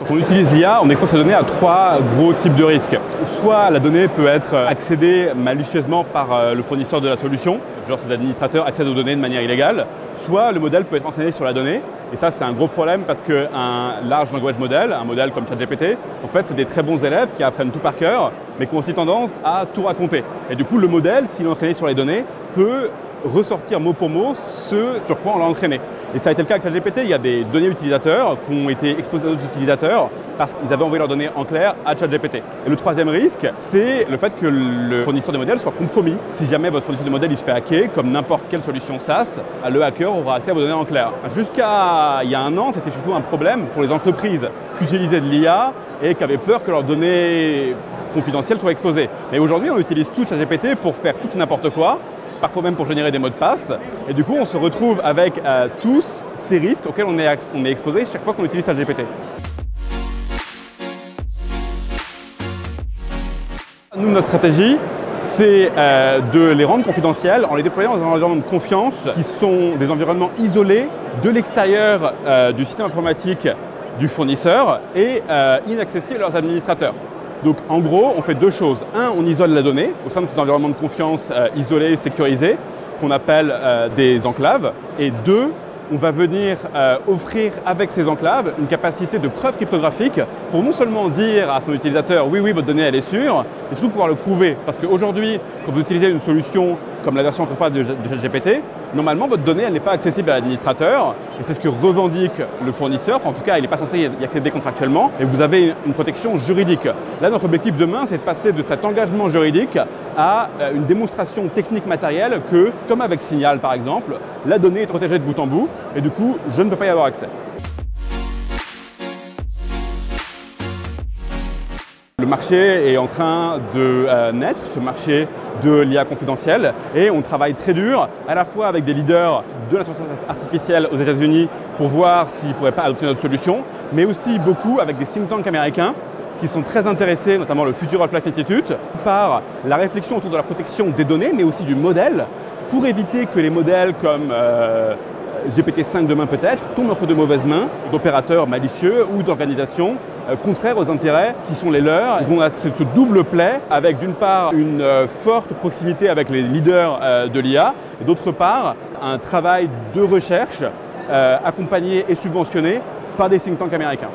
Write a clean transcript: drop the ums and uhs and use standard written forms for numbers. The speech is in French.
Quand on utilise l'IA, on expose sa donnée à trois gros types de risques. Soit la donnée peut être accédée malicieusement par le fournisseur de la solution, genre ces administrateurs accèdent aux données de manière illégale, soit le modèle peut être entraîné sur la donnée. Et ça, c'est un gros problème parce qu'un large language model, un modèle comme ChatGPT, en fait, c'est des très bons élèves qui apprennent tout par cœur, mais qui ont aussi tendance à tout raconter. Et du coup, le modèle, s'il est entraîné sur les données, peut ressortir mot pour mot ce sur quoi on l'a entraîné. Et ça a été le cas avec ChatGPT. Il y a des données utilisateurs qui ont été exposées à d'autres utilisateurs parce qu'ils avaient envoyé leurs données en clair à ChatGPT. Et le troisième risque, c'est le fait que le fournisseur de modèles soit compromis. Si jamais votre fournisseur de modèles il se fait hacker, comme n'importe quelle solution SaaS, le hacker aura accès à vos données en clair. Jusqu'à il y a un an, c'était surtout un problème pour les entreprises qui utilisaient de l'IA et qui avaient peur que leurs données confidentielles soient exposées. Mais aujourd'hui, on utilise tout ChatGPT pour faire tout et n'importe quoi, parfois même pour générer des mots de passe. Et du coup, on se retrouve avec tous ces risques auxquels on est exposé chaque fois qu'on utilise ChatGPT. Nous, notre stratégie, c'est de les rendre confidentiels en les déployant dans un environnement de confiance qui sont des environnements isolés de l'extérieur du système informatique du fournisseur et inaccessibles à leurs administrateurs. Donc en gros, on fait deux choses. Un, on isole la donnée au sein de ces environnements de confiance isolés, sécurisés, qu'on appelle des enclaves. Et deux, on va venir offrir avec ces enclaves une capacité de preuve cryptographique pour non seulement dire à son utilisateur « oui, votre donnée, elle est sûre », mais surtout pouvoir le prouver. Parce qu'aujourd'hui, quand vous utilisez une solution comme la version entreprise de ChatGPT, normalement, votre donnée, elle n'est pas accessible à l'administrateur. Et c'est ce que revendique le fournisseur. Enfin, en tout cas, il n'est pas censé y accéder contractuellement. Et vous avez une protection juridique. Là, notre objectif demain, c'est de passer de cet engagement juridique à une démonstration technique matérielle que, comme avec Signal par exemple, la donnée est protégée de bout en bout. Et du coup, je ne peux pas y avoir accès. Le marché est en train de naître, ce marché de l'IA confidentielle, et on travaille très dur, à la fois avec des leaders de l'intelligence artificielle aux États-Unis pour voir s'ils ne pourraient pas adopter notre solution, mais aussi beaucoup avec des think tanks américains qui sont très intéressés, notamment le Future of Life Institute, par la réflexion autour de la protection des données, mais aussi du modèle, pour éviter que les modèles comme GPT-5 demain peut-être, tombent entre de mauvaises mains d'opérateurs malicieux ou d'organisations contraires aux intérêts qui sont les leurs. Donc on a ce double play avec d'une part une forte proximité avec les leaders de l'IA et d'autre part un travail de recherche accompagné et subventionné par des think tanks américains.